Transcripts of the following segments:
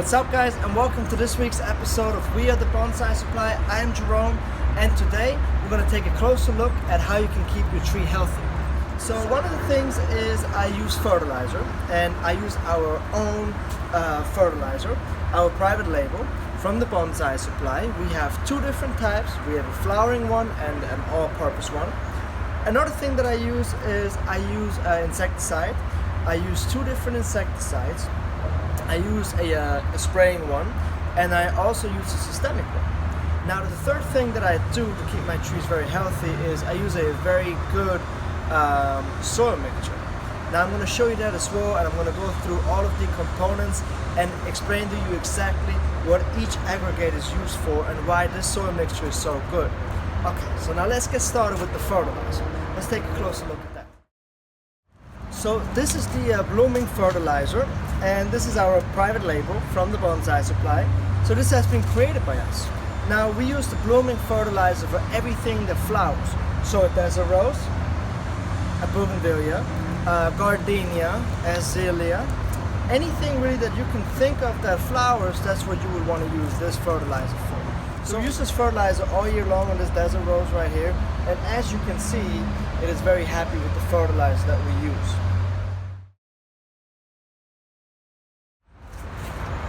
What's up guys, and welcome to this week's episode of We Are the Bonsai Supply. I am Jerome, and today we're going to take a closer look at how you can keep your tree healthy. So one of the things is I use fertilizer, and I use our own fertilizer, our private label from the Bonsai Supply. We have two different types. We have a flowering one and an all-purpose one. Another thing that I use is I use insecticide. I use two different insecticides. I use a spraying one, and I also use a systemic one. Now the third thing that I do to keep my trees very healthy is I use a very good soil mixture. Now I'm going to show you that as well, and I'm going to go through all of the components and explain to you exactly what each aggregate is used for and why this soil mixture is so good. Okay, so now let's get started with the fertilizer. Let's take a closer look at that. So this is the blooming fertilizer, and this is our private label from the Bonsai Supply. So this has been created by us. Now we use the blooming fertilizer for everything that flowers. So there's a rose, a bougainvillea, a gardenia, azalea, anything really that you can think of that flowers, that's what you would want to use this fertilizer for. So we use this fertilizer all year long on this desert rose right here, and as you can see, it is very happy with the fertilizer that we use.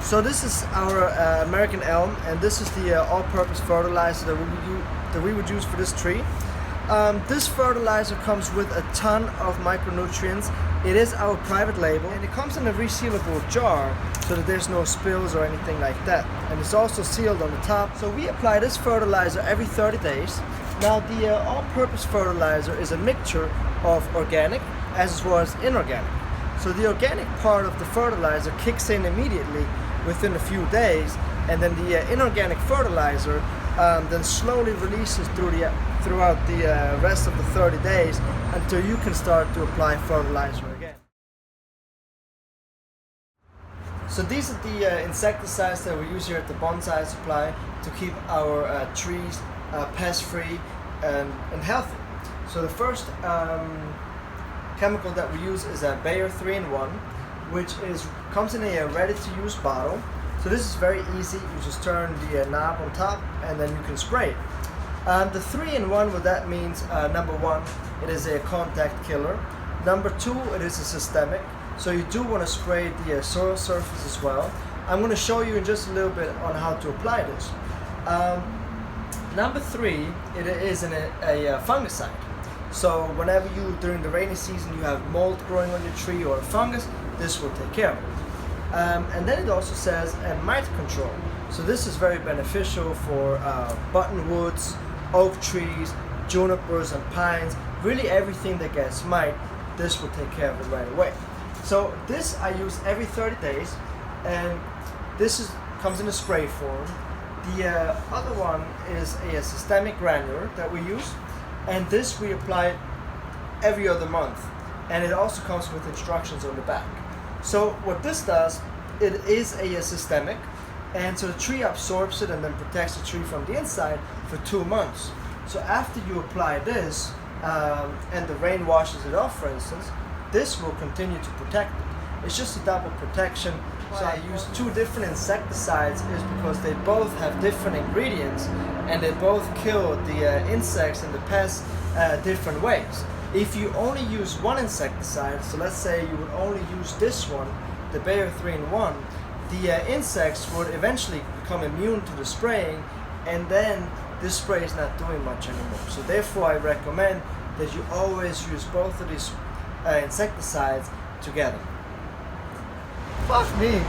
So this is our American elm, and this is the all-purpose fertilizer that we would use for this tree. This fertilizer comes with a ton of micronutrients. It is our private label, and it comes in a resealable jar so that there's no spills or anything like that. And it's also sealed on the top. So we apply this fertilizer every 30 days. Now the all-purpose fertilizer is a mixture of organic as well as inorganic. So the organic part of the fertilizer kicks in immediately within a few days, and then the inorganic fertilizer then slowly releases throughout the rest of the 30 days until you can start to apply fertilizer again. So these are the insecticides that we use here at the Bonsai Supply to keep our trees pest-free and healthy. So the first chemical that we use is a Bayer 3-in-1, which comes in a ready-to-use bottle. So this is very easy. You just turn the knob on top and then you can spray it. The 3-in-1, what that means, number one, it is a contact killer. Number two, it is a systemic. So you do want to spray the soil surface as well. I'm going to show you in just a little bit on how to apply this. Number three, it is a fungicide. So whenever during the rainy season, you have mold growing on your tree or a fungus, this will take care of it. And then it also says a mite control. So this is very beneficial for buttonwoods, oak trees, junipers and pines, really everything that gets mite, this will take care of it right away. So this I use every 30 days, and this comes in a spray form. The other one is a systemic granular that we use, and this we apply every other month, and it also comes with instructions on the back. So what this does, it is a systemic, and so the tree absorbs it and then protects the tree from the inside for 2 months. So after you apply this, and the rain washes it off, for instance, this will continue to protect it. It's just a double protection. So I use two different insecticides is because they both have different ingredients, and they both kill the insects and the pests different ways. If you only use one insecticide, so let's say you would only use this one, the Bayer 3-in-1, the insects would eventually become immune to the spraying, and then this spray is not doing much anymore. So therefore I recommend that you always use both of these insecticides together. Fuck me!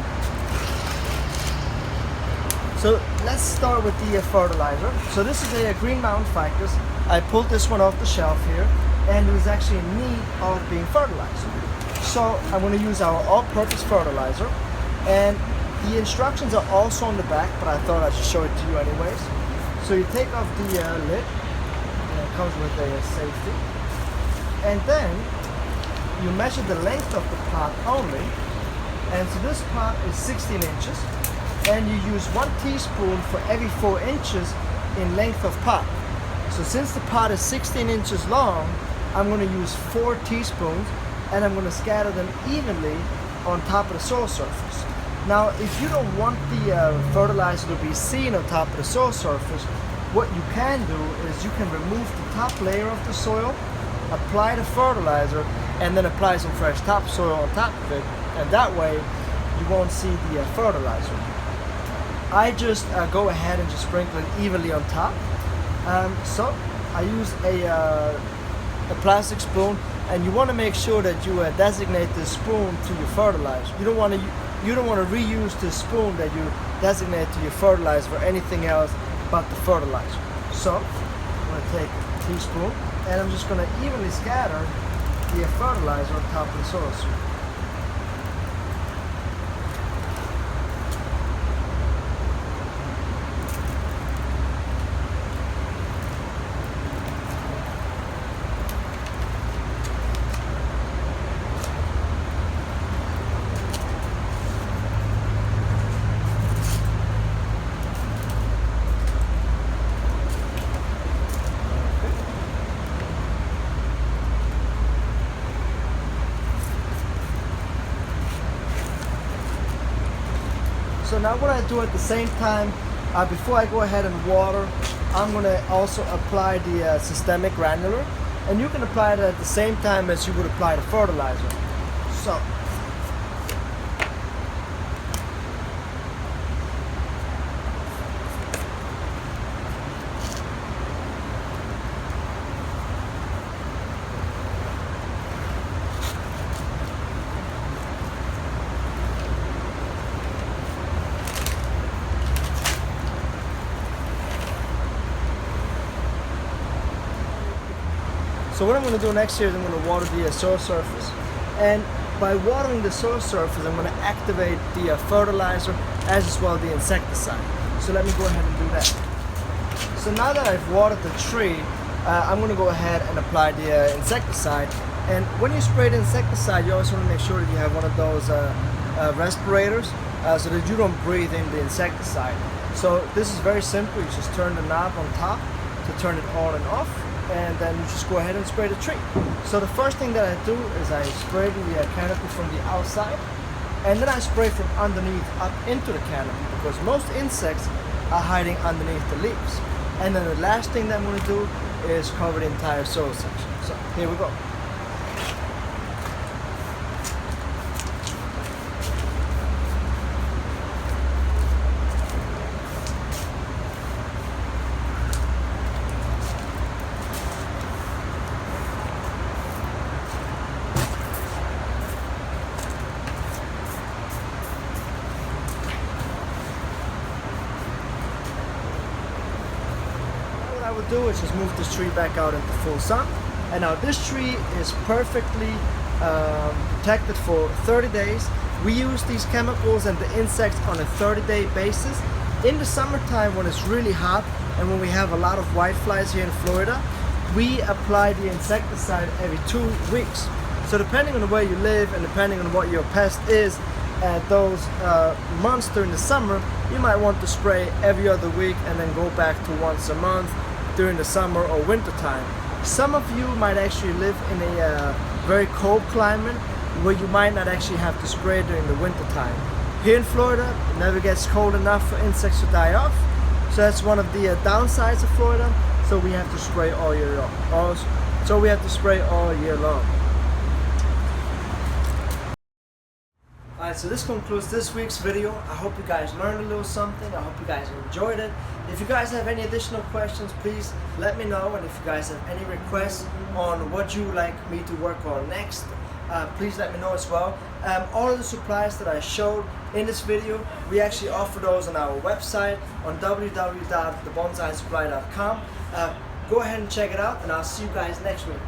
So let's start with the fertilizer. So this is a Green Mountain ficus. I pulled this one off the shelf here, and it was actually in need of being fertilized. So I'm going to use our all-purpose fertilizer, and the instructions are also on the back, but I thought I should show it to you anyways. So you take off the lid, and it comes with a safety, and then you measure the length of the pot only, and so this pot is 16 inches, and you use 1 teaspoon for every 4 inches in length of pot. So since the pot is 16 inches long, I'm going to use 4 teaspoons, and I'm going to scatter them evenly on top of the soil surface. Now, if you don't want the fertilizer to be seen on top of the soil surface, what you can do is you can remove the top layer of the soil, apply the fertilizer, and then apply some fresh topsoil on top of it, and that way you won't see the fertilizer. I just go ahead and just sprinkle it evenly on top. So I use a plastic spoon, and you want to make sure that you designate the spoon to your fertilizer. You don't want to reuse the spoon that you designate to your fertilizer for anything else but the fertilizer. So I'm going to take a teaspoon, and I'm just going to evenly scatter the fertilizer on top of the soil soup. So now what I do at the same time, before I go ahead and water, I'm going to also apply the systemic granular, and you can apply it at the same time as you would apply the fertilizer. So So what I'm going to do next here is I'm going to water the soil surface, and by watering the soil surface I'm going to activate the fertilizer as well the insecticide. So let me go ahead and do that. So now that I've watered the tree, I'm going to go ahead and apply the insecticide. And when you spray the insecticide, you also want to make sure that you have one of those respirators so that you don't breathe in the insecticide. So this is very simple. You just turn the knob on top to turn it on and off, and then you just go ahead and spray the tree. So the first thing that I do is I spray the canopy from the outside, and then I spray from underneath up into the canopy, because most insects are hiding underneath the leaves. And then the last thing that I'm going to do is cover the entire soil section. So here we go. What I would do is just move this tree back out into full sun, and now this tree is perfectly protected for 30 days. We use these chemicals and the insects on a 30-day basis. In the summertime, when it's really hot and when we have a lot of whiteflies here in Florida, we apply the insecticide every 2 weeks. So depending on where you live and depending on what your pest is, at those months during the summer, you might want to spray every other week and then go back to once a month during the summer or winter time. Some of you might actually live in a very cold climate where you might not actually have to spray during the winter time. Here in Florida, it never gets cold enough for insects to die off, so that's one of the downsides of Florida. So we have to spray all year long. So we have to spray all year long. Alright, so this concludes this week's video. I hope you guys learned a little something. I hope you guys enjoyed it. If you guys have any additional questions, please let me know. And if you guys have any requests on what you would like me to work on next, please let me know as well. All of the supplies that I showed in this video, we actually offer those on our website on www.thebonsaiSupply.com. Go ahead and check it out, and I'll see you guys next week.